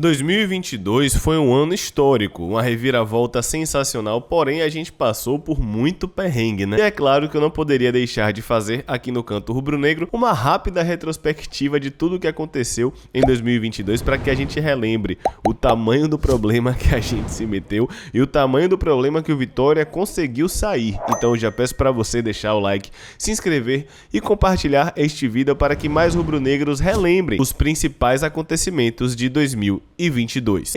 2022 foi um ano histórico, uma reviravolta sensacional, porém a gente passou por muito perrengue, né? E é claro que eu não poderia deixar de fazer aqui no Canto Rubro-Negro uma rápida retrospectiva de tudo o que aconteceu em 2022 para que a gente relembre o tamanho do problema que a gente se meteu e o tamanho do problema que o Vitória conseguiu sair. Então eu já peço para você deixar o like, se inscrever e compartilhar este vídeo para que mais rubro-negros relembrem os principais acontecimentos de 2022.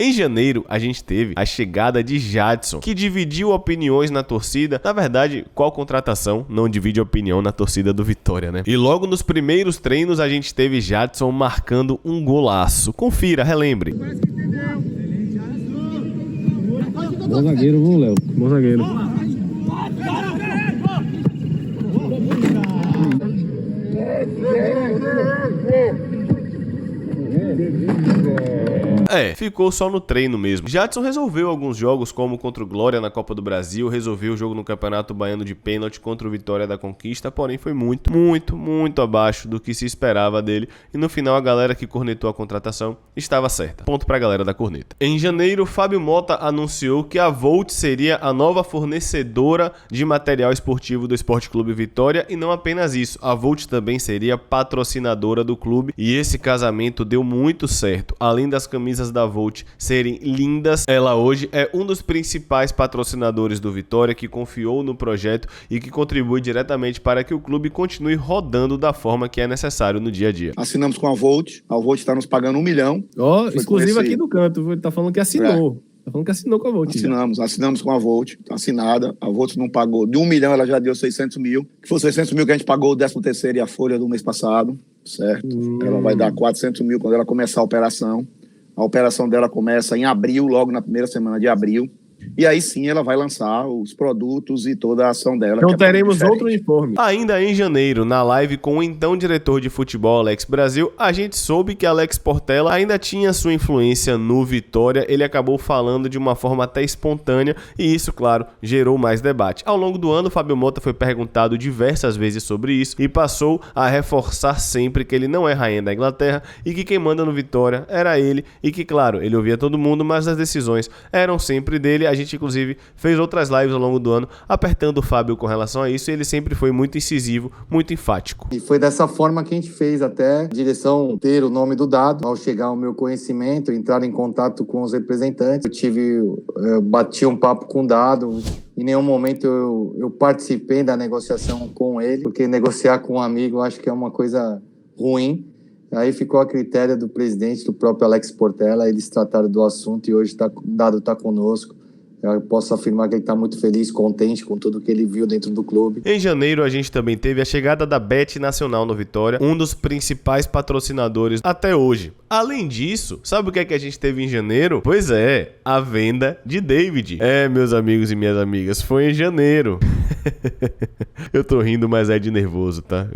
Em janeiro, a gente teve a chegada de Jadson, que dividiu opiniões na torcida. Na verdade, qual contratação não divide opinião na torcida do Vitória, né? E logo nos primeiros treinos, a gente teve Jadson marcando um golaço. Confira, relembre. Bom zagueiro, viu, Léo? Bom zagueiro. Ficou só no treino mesmo. Jadson resolveu alguns jogos, como contra o Glória na Copa do Brasil, resolveu o jogo no Campeonato Baiano de pênalti contra o Vitória da Conquista, porém foi muito abaixo do que se esperava dele, e no final a galera que cornetou a contratação estava certa. Ponto pra galera da corneta. Em janeiro, Fábio Mota anunciou que a Volt seria a nova fornecedora de material esportivo do Sport Clube Vitória, e não apenas isso, a Volt também seria patrocinadora do clube, e esse casamento deu muito certo. Além das camisas da Volt serem lindas, ela hoje é um dos principais patrocinadores do Vitória, que confiou no projeto e que contribui diretamente para que o clube continue rodando da forma que é necessário no dia a dia. Assinamos com a Volt está nos pagando 1 milhão. Exclusivo aqui do canto, ele tá falando que assinou. Tá falando que assinou com a Volt. Assinamos com a Volt, tá assinada. A Volt não pagou. De 1 milhão, ela já deu 600 mil. Que foi 600 mil que a gente pagou o 13º e a folha do mês passado, certo? Ela vai dar 400 mil quando ela começar a operação. A operação dela começa em abril, logo na primeira semana de abril. E aí sim ela vai lançar os produtos e toda a ação dela. Então teremos outro uniforme. Ainda em janeiro, na live com o então diretor de futebol Alex Brasil, a gente soube que Alex Portela ainda tinha sua influência no Vitória. Ele acabou falando de uma forma até espontânea e isso, claro, gerou mais debate. Ao longo do ano, Fábio Mota foi perguntado diversas vezes sobre isso e passou a reforçar sempre que ele não é rainha da Inglaterra e que quem manda no Vitória era ele e que, claro, ele ouvia todo mundo, mas as decisões eram sempre dele. A gente, inclusive, fez outras lives ao longo do ano apertando o Fábio com relação a isso, e ele sempre foi muito incisivo, muito enfático. E foi dessa forma que a gente fez até a direção ter o nome do dado. Ao chegar ao meu conhecimento, entrar em contato com os representantes, eu bati um papo com o dado. Em nenhum momento eu participei da negociação com ele, porque negociar com um amigo eu acho que é uma coisa ruim. Aí ficou a critério do presidente, do próprio Alex Portela. Eles trataram do assunto e hoje o dado está conosco. Eu posso afirmar que ele está muito feliz, contente com tudo que ele viu dentro do clube. Em janeiro, a gente também teve a chegada da Bet Nacional no Vitória, um dos principais patrocinadores até hoje. Além disso, sabe o que é que a gente teve em janeiro? Pois é, a venda de David. Meus amigos e minhas amigas, foi em janeiro. Eu tô rindo, mas é de nervoso, tá?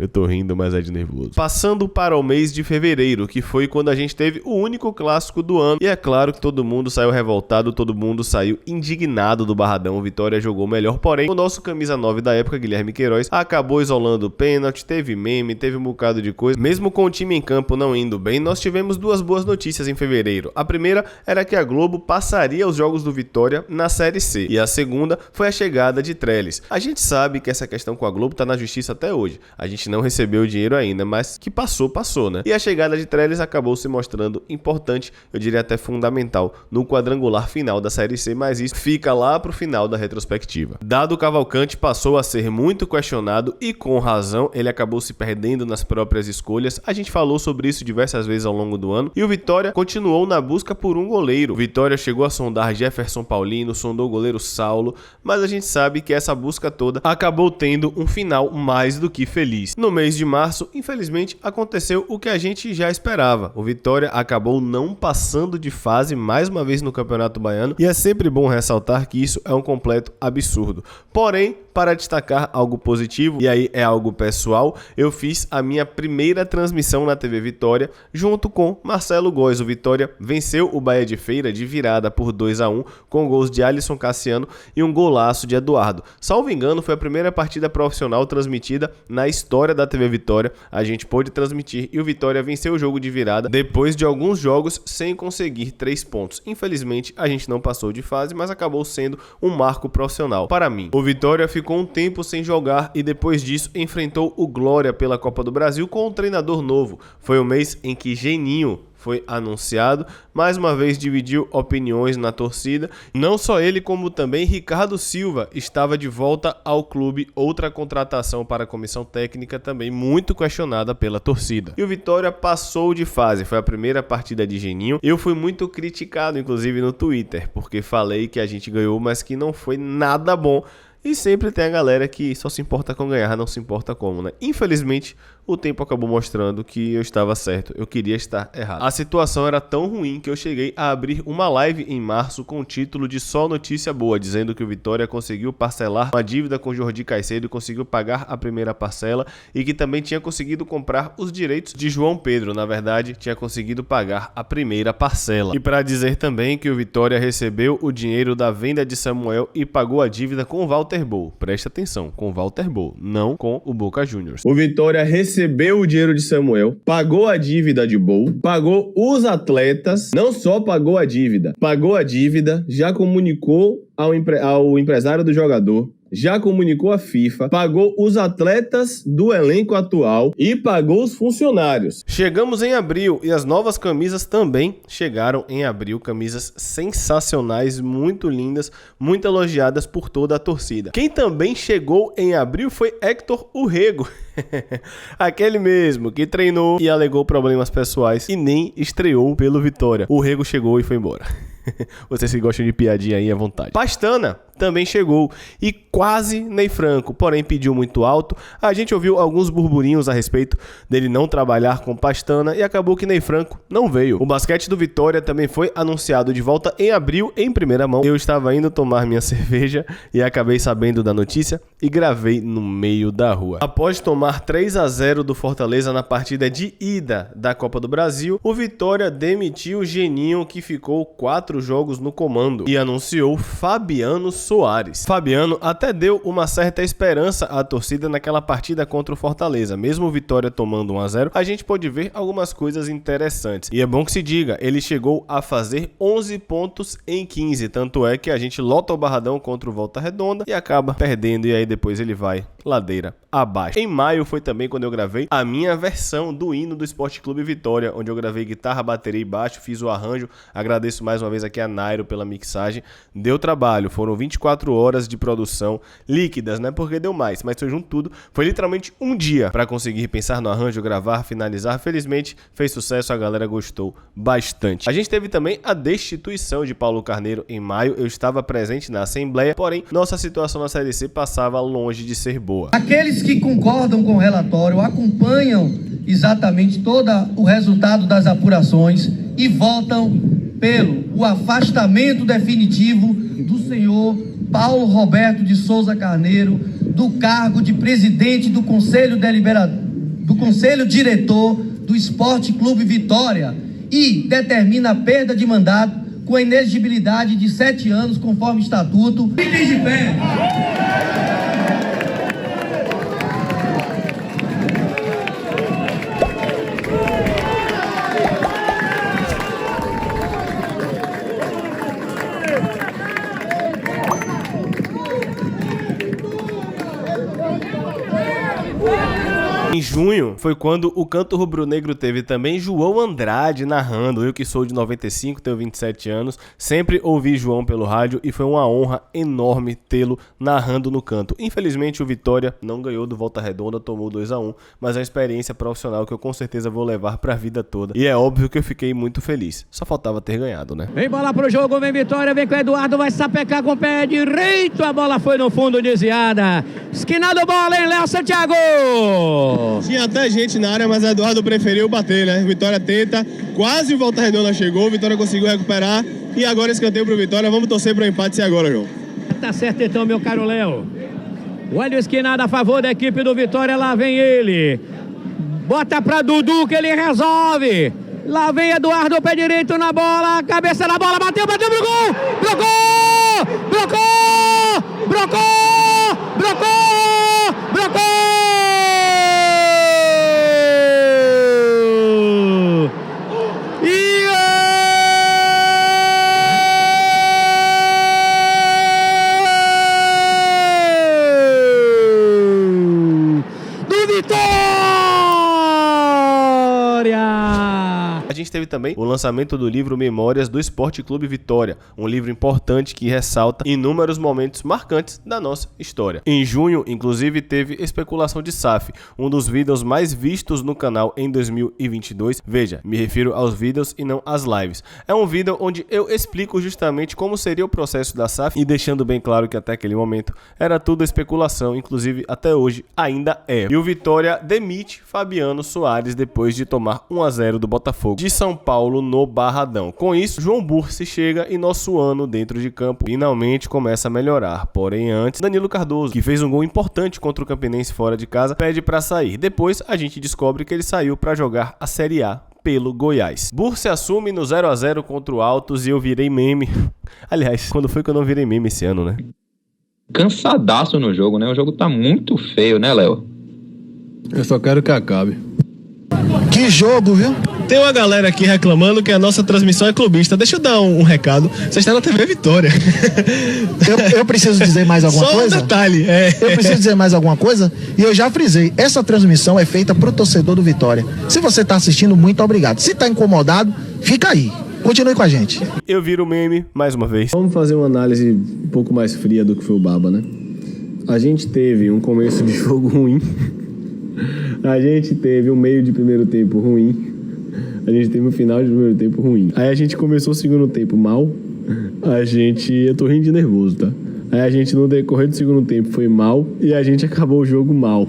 Passando para o mês de fevereiro, que foi quando a gente teve o único clássico do ano. E é claro que todo mundo saiu revoltado, todo mundo saiu indignado do Barradão. O Vitória jogou melhor, porém o nosso camisa 9 da época, Guilherme Queiroz, acabou isolando o pênalti, teve meme, teve um bocado de coisa. Mesmo com o time em campo não indo bem, nós tivemos duas boas notícias em fevereiro. A primeira era que a Globo passaria os jogos do Vitória na Série C. E a segunda foi a chegada de Trellis. A gente sabe que essa questão com a Globo tá na justiça até hoje. A gente não recebeu o dinheiro ainda, mas que passou, né? E a chegada de Trellis acabou se mostrando importante, eu diria até fundamental, no quadrangular final da Série C, mas isso fica lá pro final da retrospectiva. Dado Cavalcante passou a ser muito questionado e com razão, ele acabou se perdendo nas próprias escolhas. A gente falou sobre isso diversas vezes ao longo do ano e o Vitória continuou na busca por um goleiro. O Vitória chegou a sondar Jefferson Paulino, sondou o goleiro Saulo, mas a gente sabe que essa busca toda acabou tendo um final mais do que feliz. No mês de março, infelizmente, aconteceu o que a gente já esperava. O Vitória acabou não passando de fase mais uma vez no Campeonato Baiano e é sempre bom ressaltar que isso é um completo absurdo. Porém, para destacar algo positivo, e aí é algo pessoal, eu fiz a minha primeira transmissão na TV Vitória junto com Marcelo Góes. O Vitória venceu o Bahia de Feira de virada por 2-1 com gols de Alisson Cassiano e um golaço de Eduardo. Salvo engano, foi a primeira partida profissional transmitida na história da TV Vitória. A gente pôde transmitir e o Vitória venceu o jogo de virada depois de alguns jogos sem conseguir 3 pontos. Infelizmente, a gente não passou de fase, mas acabou sendo um marco profissional para mim. O Vitória ficou um tempo sem jogar e depois disso enfrentou o Glória pela Copa do Brasil com um treinador novo. Foi o mês em que Geninho foi anunciado, mais uma vez dividiu opiniões na torcida. Não só ele, como também Ricardo Silva estava de volta ao clube, outra contratação para a comissão técnica também muito questionada pela torcida. E o Vitória passou de fase, foi a primeira partida de Geninho. Eu fui muito criticado, inclusive no Twitter, porque falei que a gente ganhou, mas que não foi nada bom. E sempre tem a galera que só se importa com ganhar, não se importa como, né? Infelizmente, o tempo acabou mostrando que eu estava certo, eu queria estar errado. A situação era tão ruim que eu cheguei a abrir uma live em março com o título de Só Notícia Boa, dizendo que o Vitória conseguiu parcelar uma dívida com Jordi Caicedo e conseguiu pagar a primeira parcela e que também tinha conseguido comprar os direitos de João Pedro, na verdade, tinha conseguido pagar a primeira parcela. E para dizer também que o Vitória recebeu o dinheiro da venda de Samuel e pagou a dívida com o Walter Bol. Presta atenção, com o Walter Bol, não com o Boca Juniors. O Vitória recebeu o dinheiro de Samuel, pagou a dívida de Bol, pagou os atletas, não só pagou a dívida, já comunicou ao empresário do jogador, já comunicou a FIFA, pagou os atletas do elenco atual e pagou os funcionários. Chegamos em abril e as novas camisas também chegaram em abril, camisas sensacionais, muito lindas, muito elogiadas por toda a torcida. Quem também chegou em abril foi Héctor Urrego, aquele mesmo que treinou e alegou problemas pessoais e nem estreou pelo Vitória. O Urrego chegou e foi embora. Vocês que gostam de piadinha aí à vontade. Pastana também chegou e quase Ney Franco, porém pediu muito alto. A gente ouviu alguns burburinhos a respeito dele não trabalhar com Pastana e acabou que Ney Franco não veio. O basquete do Vitória também foi anunciado de volta em abril em primeira mão. Eu estava indo tomar minha cerveja e acabei sabendo da notícia e gravei no meio da rua. Após tomar 3-0 do Fortaleza na partida de ida da Copa do Brasil, o Vitória demitiu Geninho, que ficou 4 jogos no comando, e anunciou Fabiano Soares. Fabiano até deu uma certa esperança à torcida naquela partida contra o Fortaleza. Mesmo o Vitória tomando 1-0, a gente pôde ver algumas coisas interessantes. E é bom que se diga, ele chegou a fazer 11 pontos em 15, tanto é que a gente lota o Barradão contra o Volta Redonda e acaba perdendo, e aí depois ele vai ladeira abaixo. Em maio foi também quando eu gravei a minha versão do hino do Esporte Clube Vitória, onde eu gravei guitarra, bateria e baixo, fiz o arranjo. Agradeço mais uma vez aqui a Nairo pela mixagem. Deu trabalho, foram 24 horas de produção líquidas, né? Porque deu mais, mas foi junto tudo. Foi literalmente um dia para conseguir pensar no arranjo, gravar, finalizar. Felizmente fez sucesso, a galera gostou bastante. A gente teve também a destituição de Paulo Carneiro em maio. Eu estava presente na Assembleia, porém nossa situação na Série C passava longe de ser boa. Aqueles que concordam com o relatório acompanham exatamente todo o resultado das apurações e votam pelo afastamento definitivo do senhor Paulo Roberto de Souza Carneiro do cargo de presidente do Conselho Diretor do Esporte Clube Vitória e determina a perda de mandato com a inelegibilidade de 7 anos conforme estatuto. Fiquem de pé. Em junho foi quando o Canto Rubro-Negro teve também João Andrade narrando. Eu que sou de 95, tenho 27 anos, sempre ouvi João pelo rádio e foi uma honra enorme tê-lo narrando no Canto. Infelizmente o Vitória não ganhou do Volta Redonda, tomou 2-1, mas é uma experiência profissional que eu com certeza vou levar pra vida toda. E é óbvio que eu fiquei muito feliz. Só faltava ter ganhado, né? Vem bola pro jogo, vem Vitória, vem com o Eduardo, vai sapecar com o pé direito, a bola foi no fundo, desviada. Esquinado bola, hein, Léo Santiago? Tinha até gente na área, mas o Eduardo preferiu bater, né? Vitória tenta, quase o Volta Redonda chegou, Vitória conseguiu recuperar e agora escanteio pro Vitória. Vamos torcer pro empate agora, João. Tá certo então, meu caro Léo. Olha o esquinado a favor da equipe do Vitória. Lá vem ele. Bota pra Dudu que ele resolve. Lá vem Eduardo, pé direito na bola. Cabeça na bola, bateu pro gol. Brocou! A gente teve também o lançamento do livro Memórias do Esporte Clube Vitória, um livro importante que ressalta inúmeros momentos marcantes da nossa história. Em junho, inclusive, teve especulação de SAF, um dos vídeos mais vistos no canal em 2022. Veja, me refiro aos vídeos e não às lives. É um vídeo onde eu explico justamente como seria o processo da SAF e deixando bem claro que até aquele momento era tudo especulação, inclusive até hoje ainda é. E o Vitória demite Fabiano Soares depois de tomar 1-0 do Botafogo de São Paulo no Barradão. Com isso, João Bursi chega e nosso ano dentro de campo finalmente começa a melhorar. Porém, antes, Danilo Cardoso, que fez um gol importante contra o Campinense fora de casa, pede para sair. Depois, a gente descobre que ele saiu para jogar a Série A pelo Goiás. Bursi assume no 0-0 contra o Altos e eu virei meme. Aliás, quando foi que eu não virei meme esse ano, né? Cansadaço no jogo, né? O jogo tá muito feio, né, Léo? Eu só quero que acabe. Que jogo, viu? Tem uma galera aqui reclamando que a nossa transmissão é clubista. Deixa eu dar um recado. Você está na TV Vitória. Eu preciso dizer mais alguma coisa? Só um detalhe. Eu preciso dizer mais alguma coisa? E eu já frisei. Essa transmissão é feita pro torcedor do Vitória. Se você tá assistindo, muito obrigado. Se tá incomodado, fica aí. Continue com a gente. Eu viro meme mais uma vez. Vamos fazer uma análise um pouco mais fria do que foi o Baba, né? A gente teve um começo de jogo ruim. A gente teve um meio de primeiro tempo ruim. A gente teve um final de primeiro tempo ruim. Aí a gente começou o segundo tempo mal. Eu tô rindo de nervoso, tá? Aí a gente no decorrer do segundo tempo foi mal. E a gente acabou o jogo mal.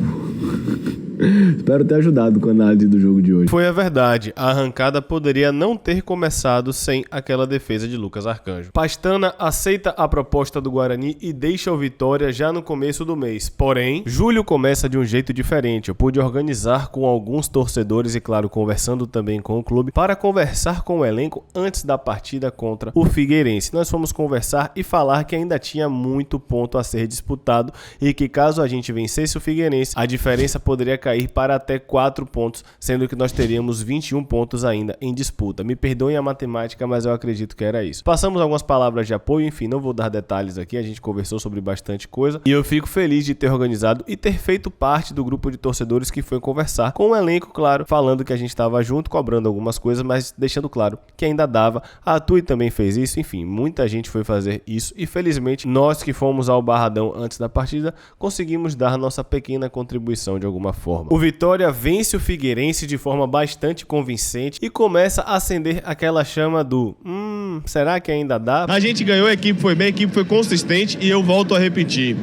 Espero ter ajudado com a análise do jogo de hoje. Foi a verdade, a arrancada poderia não ter começado sem aquela defesa de Lucas Arcanjo. Pastana aceita a proposta do Guarani e deixa o Vitória já no começo do mês. Porém, julho começa de um jeito diferente. Eu pude organizar com alguns torcedores e, claro, conversando também com o clube, para conversar com o elenco antes da partida contra o Figueirense. Nós fomos conversar e falar que ainda tinha muito ponto a ser disputado e que caso a gente vencesse o Figueirense, a diferença poderia cair para até 4 pontos, sendo que nós teríamos 21 pontos ainda em disputa. Me perdoem a matemática, mas eu acredito que era isso. Passamos algumas palavras de apoio, enfim, não vou dar detalhes aqui, a gente conversou sobre bastante coisa e eu fico feliz de ter organizado e ter feito parte do grupo de torcedores que foi conversar com o elenco, claro, falando que a gente estava junto, cobrando algumas coisas, mas deixando claro que ainda dava. A Tui também fez isso, enfim, muita gente foi fazer isso e felizmente nós que fomos ao Barradão antes da partida conseguimos dar nossa pequena contribuição de alguma forma. O Vitória vence o Figueirense de forma bastante convincente e começa a acender aquela chama do será que ainda dá? A gente ganhou, a equipe foi bem, a equipe foi consistente e eu volto a repetir.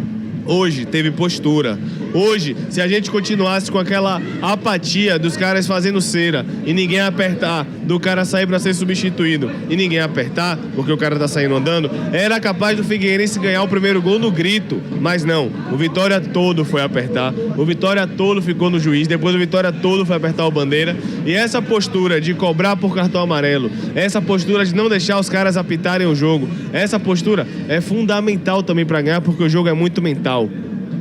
Hoje teve postura. Hoje, se a gente continuasse com aquela apatia dos caras fazendo cera e ninguém apertar, do cara sair para ser substituído e ninguém apertar, porque o cara tá saindo andando, era capaz do Figueirense ganhar o primeiro gol no grito. Mas não, o Vitória todo foi apertar, o Vitória todo ficou no juiz, depois o Vitória todo foi apertar o bandeira. E essa postura de cobrar por cartão amarelo, essa postura de não deixar os caras apitarem o jogo, essa postura é fundamental também para ganhar, porque o jogo é muito mental.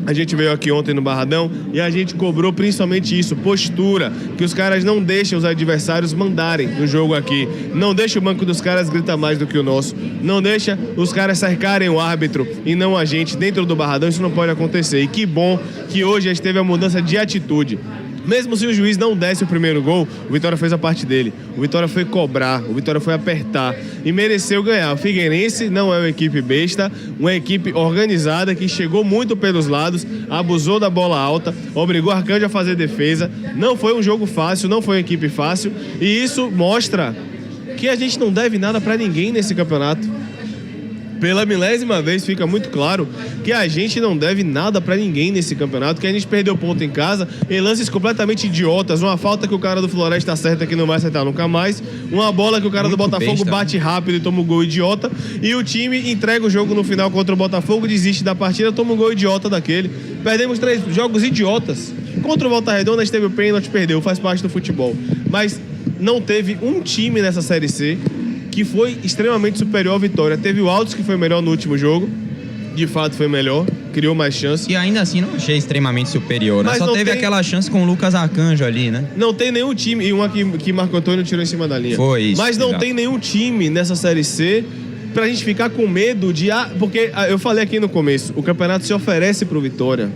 A gente veio aqui ontem no Barradão e a gente cobrou principalmente isso, postura, que os caras não deixem os adversários mandarem no jogo aqui, não deixa o banco dos caras gritar mais do que o nosso, não deixa os caras cercarem o árbitro e não a gente dentro do Barradão. Isso não pode acontecer e que bom que hoje a gente teve a mudança de atitude. Mesmo se o juiz não desse o primeiro gol, o Vitória fez a parte dele. O Vitória foi cobrar, o Vitória foi apertar e mereceu ganhar. O Figueirense não é uma equipe besta, uma equipe organizada que chegou muito pelos lados, abusou da bola alta, obrigou o Arcanjo a fazer defesa. Não foi um jogo fácil, não foi uma equipe fácil e isso mostra que a gente não deve nada pra ninguém nesse campeonato. Pela milésima vez fica muito claro que a gente não deve nada pra ninguém nesse campeonato, que a gente perdeu ponto em casa em lances completamente idiotas, uma falta que o cara do Floresta acerta que não vai acertar nunca mais, uma bola que o cara do Botafogo bate rápido e toma um gol idiota, e o time entrega o jogo no final contra o Botafogo, desiste da partida, toma um gol idiota daquele. Perdemos 3 jogos idiotas. Contra o Volta Redonda a gente teve o pênalti, perdeu, faz parte do futebol. Mas não teve um time nessa Série C que foi extremamente superior à Vitória. Teve o Altos, que foi melhor no último jogo. De fato foi melhor, criou mais chance. E ainda assim não achei extremamente superior, né? Mas Só teve aquela chance com o Lucas Arcanjo ali, né? Não tem nenhum time, e uma que Marco Antônio tirou em cima da linha. Foi isso. Mas não exato. tem nenhum time nessa Série C pra gente ficar com medo de... porque eu falei aqui no começo, o campeonato se oferece pro Vitória.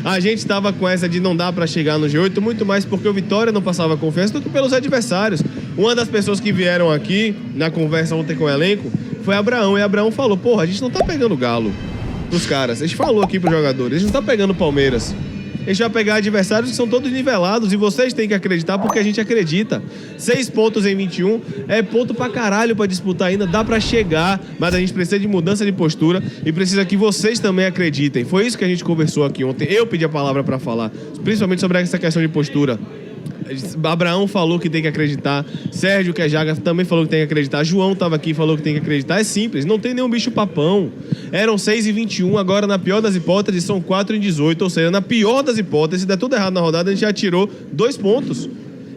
A gente tava com essa de não dar pra chegar no G8, muito mais porque o Vitória não passava confiança do que pelos adversários. Uma das pessoas que vieram aqui na conversa ontem com o elenco foi Abraão, e Abraão falou, porra, a gente não tá pegando Galo pros caras. A gente falou aqui pros jogadores, a gente não tá pegando Palmeiras. A gente vai pegar adversários que são todos nivelados, e vocês têm que acreditar porque a gente acredita. 6 pontos em 21 é ponto pra caralho pra disputar ainda, dá pra chegar, mas a gente precisa de mudança de postura e precisa que vocês também acreditem. Foi isso que a gente conversou aqui ontem. Eu pedi a palavra pra falar, principalmente sobre essa questão de postura. Abraão falou que tem que acreditar, Sérgio, que é Jaga, também falou que tem que acreditar, João tava aqui e falou que tem que acreditar. É simples, não tem nenhum bicho papão. Eram 6 e 21, agora na pior das hipóteses são 4 e 18, ou seja, na pior das hipóteses, se der tudo errado na rodada, a gente já tirou 2 pontos.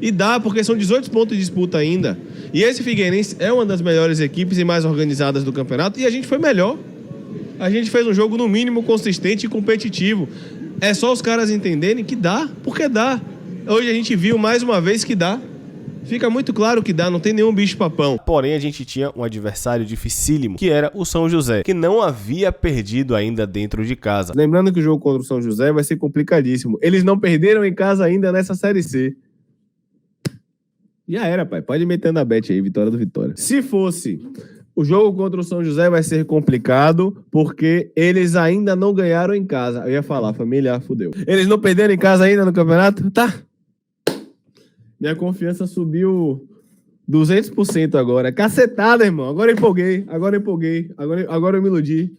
E dá, porque são 18 pontos de disputa ainda. E esse Figueirense é uma das melhores equipes e mais organizadas do campeonato, e a gente foi melhor. A gente fez um jogo no mínimo consistente e competitivo. É só os caras entenderem que dá, porque dá. Hoje a gente viu mais uma vez que dá. Fica muito claro que dá, não tem nenhum bicho papão. Porém, a gente tinha um adversário dificílimo, que era o São José, que não havia perdido ainda dentro de casa. Lembrando que o jogo contra o São José vai ser complicadíssimo. Eles não perderam em casa ainda nessa Série C. Já era, pai. Pode meter na bet aí, vitória do Vitória. Se fosse... O jogo contra o São José vai ser complicado porque eles ainda não ganharam em casa. Eu ia falar, família, fudeu. Eles não perderam em casa ainda no campeonato? Tá. Minha confiança subiu 200% agora. Cacetada, irmão. Agora eu empolguei. Agora eu me iludi.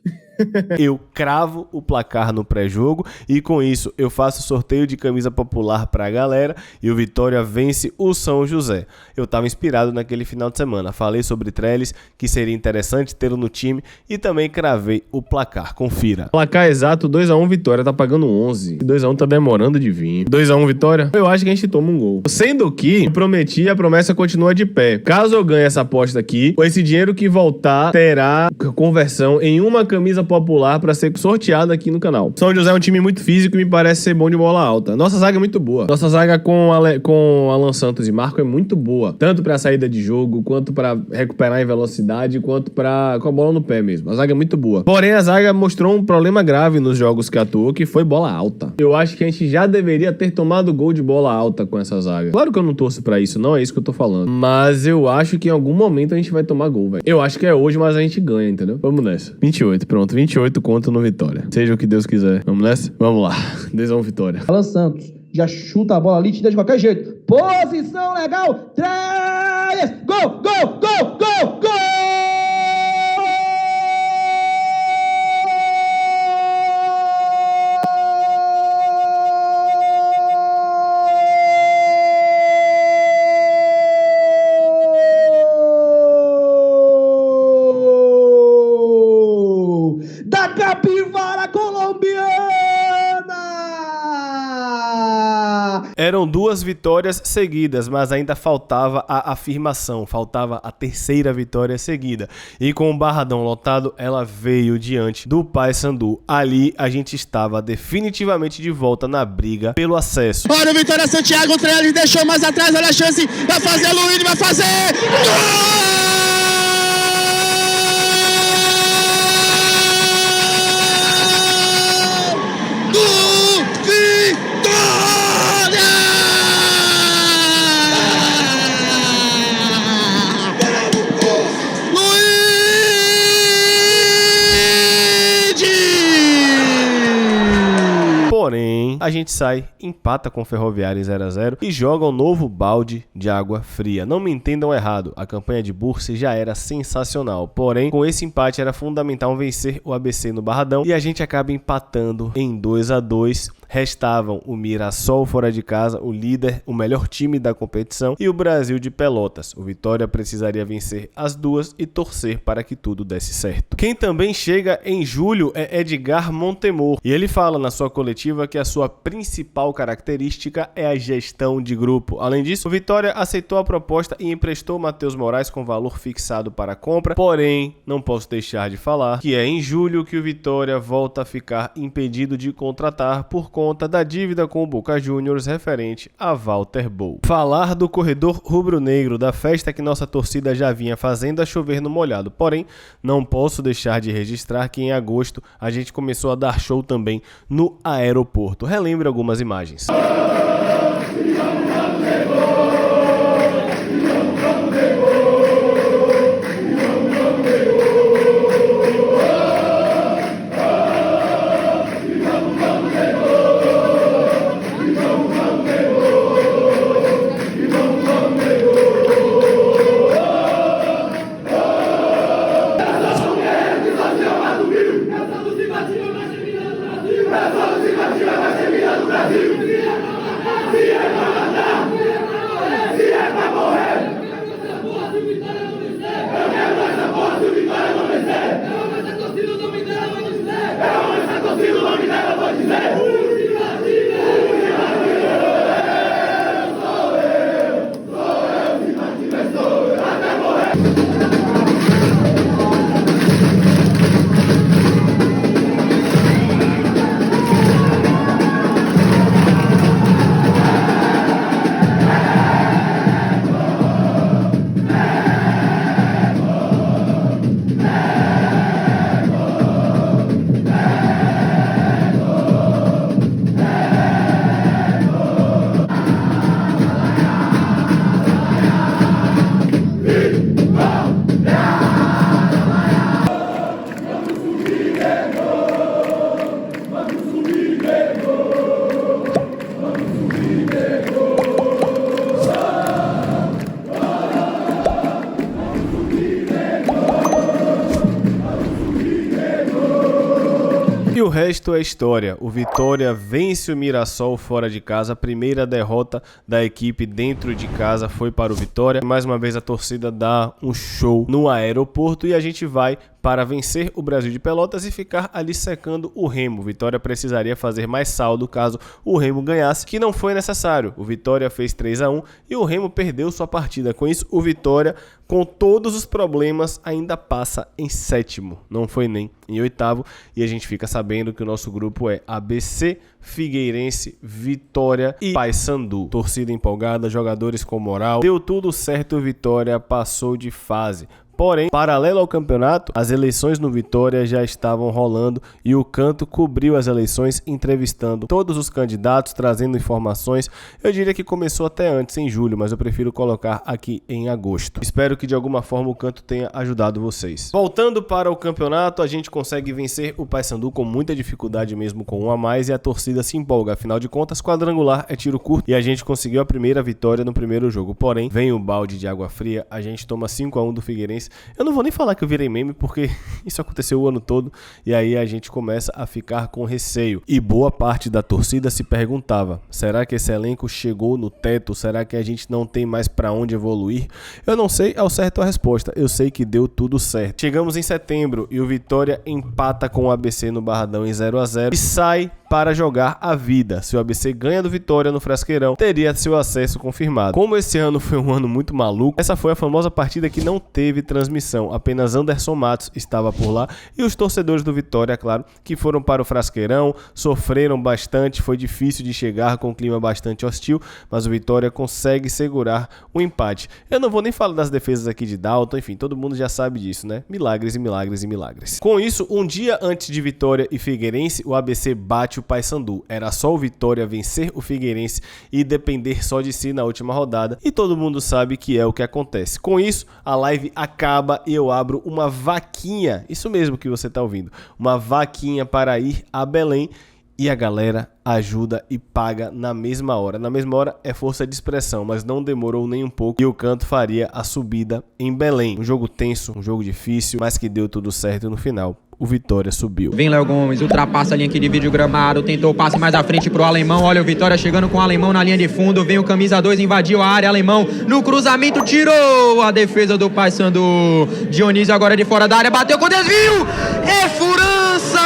Eu cravo o placar no pré-jogo e com isso eu faço sorteio de camisa popular pra galera e o Vitória vence o São José. Eu tava inspirado naquele final de semana, falei sobre Trellis, que seria interessante tê-lo no time e também cravei o placar, confira. Placar exato, 2-1 Vitória, tá pagando 11. 2-1 tá demorando de vir. 2-1 Vitória, eu acho que a gente toma um gol. Sendo que, eu prometi, a promessa continua de pé. Caso eu ganhe essa aposta aqui, esse dinheiro que voltar terá conversão em uma camisa popular pra ser sorteado aqui no canal. São José é um time muito físico e me parece ser bom de bola alta. Nossa zaga é muito boa. Nossa zaga com Alan Santos e Marco é muito boa. Tanto pra saída de jogo, quanto pra recuperar em velocidade, quanto pra com a bola no pé mesmo. A zaga é muito boa. Porém, a zaga mostrou um problema grave nos jogos que atuou, que foi bola alta. Eu acho que a gente já deveria ter tomado gol de bola alta com essa zaga. Claro que eu não torço pra isso, não é isso que eu tô falando. Mas eu acho que em algum momento a gente vai tomar gol, velho. Eu acho que é hoje, mas a gente ganha, entendeu? Vamos nessa. 28, pronto. 28 conto no Vitória. Seja o que Deus quiser. Vamos nessa? Vamos lá. 2-1 Vitória. Alan Santos já chuta a bola ali, tira de qualquer jeito. Posição legal. 3! Gol, gol, gol, gol, gol! Da Capivara Colombiana! Eram 2 vitórias seguidas, mas ainda faltava a afirmação, faltava a terceira vitória seguida. E com o Barradão lotado, ela veio diante do Paysandu. Ali a gente estava definitivamente de volta na briga pelo acesso. Olha o Vitória Santiago, o Trellis deixou mais atrás, olha a chance, vai fazer Luiz, vai fazer! Gol! Porém, a gente sai, empata com o Ferroviário em 0-0 e joga um novo balde de água fria. Não me entendam errado, a campanha de Bursi já era sensacional, porém com esse empate era fundamental vencer o ABC no Barradão e a gente acaba empatando em 2-2. Restavam o Mirassol fora de casa, o líder, o melhor time da competição, e o Brasil de Pelotas. O Vitória precisaria vencer as duas e torcer para que tudo desse certo. Quem também chega em julho é Edgar Montemor, e ele fala na sua coletiva que a sua principal característica é a gestão de grupo. Além disso, o Vitória aceitou a proposta e emprestou Matheus Moraes com valor fixado para a compra, porém, não posso deixar de falar que é em julho que o Vitória volta a ficar impedido de contratar por conta da dívida com o Boca Juniors referente a Walter Bou. Falar do corredor rubro-negro, da festa que nossa torcida já vinha fazendo a chover no molhado, porém não posso deixar de registrar que em agosto a gente começou a dar show também no aeroporto. Relembre algumas imagens. E o resto é história. O Vitória vence o Mirassol fora de casa. A primeira derrota da equipe dentro de casa foi para o Vitória. Mais uma vez a torcida dá um show no aeroporto e a gente vai para vencer o Brasil de Pelotas e ficar ali secando o Remo. O Vitória precisaria fazer mais saldo caso o Remo ganhasse, que não foi necessário. O Vitória fez 3-1 e o Remo perdeu sua partida. Com isso, o Vitória, com todos os problemas, ainda passa em sétimo. Não foi nem em oitavo. E a gente fica sabendo que o nosso grupo é ABC, Figueirense, Vitória e Paysandu. Torcida empolgada, jogadores com moral. Deu tudo certo, o Vitória passou de fase. Porém, paralelo ao campeonato, as eleições no Vitória já estavam rolando e o Canto cobriu as eleições entrevistando todos os candidatos, trazendo informações. Eu diria que começou até antes, em julho, mas eu prefiro colocar aqui em agosto. Espero que de alguma forma o Canto tenha ajudado vocês. Voltando para o campeonato, a gente consegue vencer o Paysandu com muita dificuldade mesmo com um a mais e a torcida se empolga. Afinal de contas, quadrangular é tiro curto e a gente conseguiu a primeira vitória no primeiro jogo. Porém, vem o balde de água fria, a gente toma 5-1 do Figueirense. Eu não vou nem falar que eu virei meme, porque isso aconteceu o ano todo, e aí a gente começa a ficar com receio. E boa parte da torcida se perguntava, será que esse elenco chegou no teto? Será que a gente não tem mais pra onde evoluir? Eu não sei ao certo a resposta, eu sei que deu tudo certo. Chegamos em setembro e o Vitória empata com o ABC no Barradão em 0-0 e sai para jogar a vida. Se o ABC ganha do Vitória no Frasqueirão, teria seu acesso confirmado. Como esse ano foi um ano muito maluco, essa foi a famosa partida que não teve transmissão. Apenas Anderson Matos estava por lá e os torcedores do Vitória, claro, que foram para o Frasqueirão, sofreram bastante, foi difícil de chegar com um clima bastante hostil, mas o Vitória consegue segurar o empate. Eu não vou nem falar das defesas aqui de Dalton, enfim, todo mundo já sabe disso, né? Milagres e milagres e milagres. Com isso, um dia antes de Vitória e Figueirense, o ABC bate o Paysandu. Era só o Vitória vencer o Figueirense e depender só de si na última rodada, e todo mundo sabe que é o que acontece. Com isso, a live acaba e eu abro uma vaquinha, isso mesmo que você está ouvindo, uma vaquinha para ir a Belém e a galera ajuda e paga na mesma hora. Na mesma hora é força de expressão, mas não demorou nem um pouco e o Canto faria a subida em Belém. Um jogo tenso, um jogo difícil, mas que deu tudo certo no final. O Vitória subiu. Vem Léo Gomes, ultrapassa a linha que divide o gramado, tentou o passe mais à frente pro Alemão, olha o Vitória chegando com o Alemão na linha de fundo, vem o camisa 2, invadiu a área, Alemão no cruzamento, tirou a defesa do Paysandu, Dionísio agora de fora da área, bateu com desvio, é furança!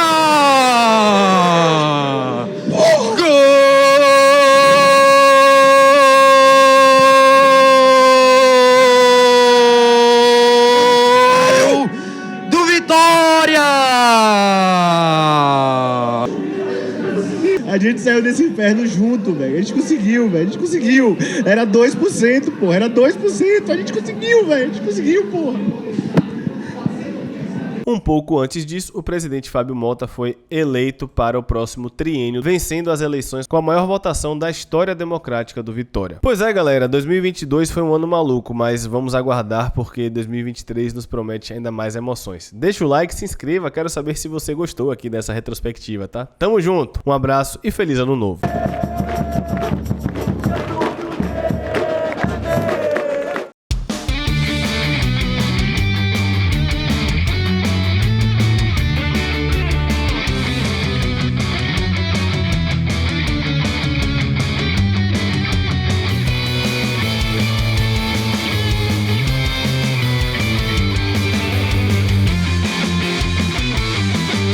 A gente saiu desse inferno junto, velho. A gente conseguiu, velho. A gente conseguiu. Era 2%, porra. Era 2%. A gente conseguiu, velho. A gente conseguiu, porra. Um pouco antes disso, o presidente Fábio Mota foi eleito para o próximo triênio, vencendo as eleições com a maior votação da história democrática do Vitória. Pois é, galera, 2022 foi um ano maluco, mas vamos aguardar porque 2023 nos promete ainda mais emoções. Deixa o like, se inscreva, quero saber se você gostou aqui dessa retrospectiva, tá? Tamo junto, um abraço e feliz ano novo.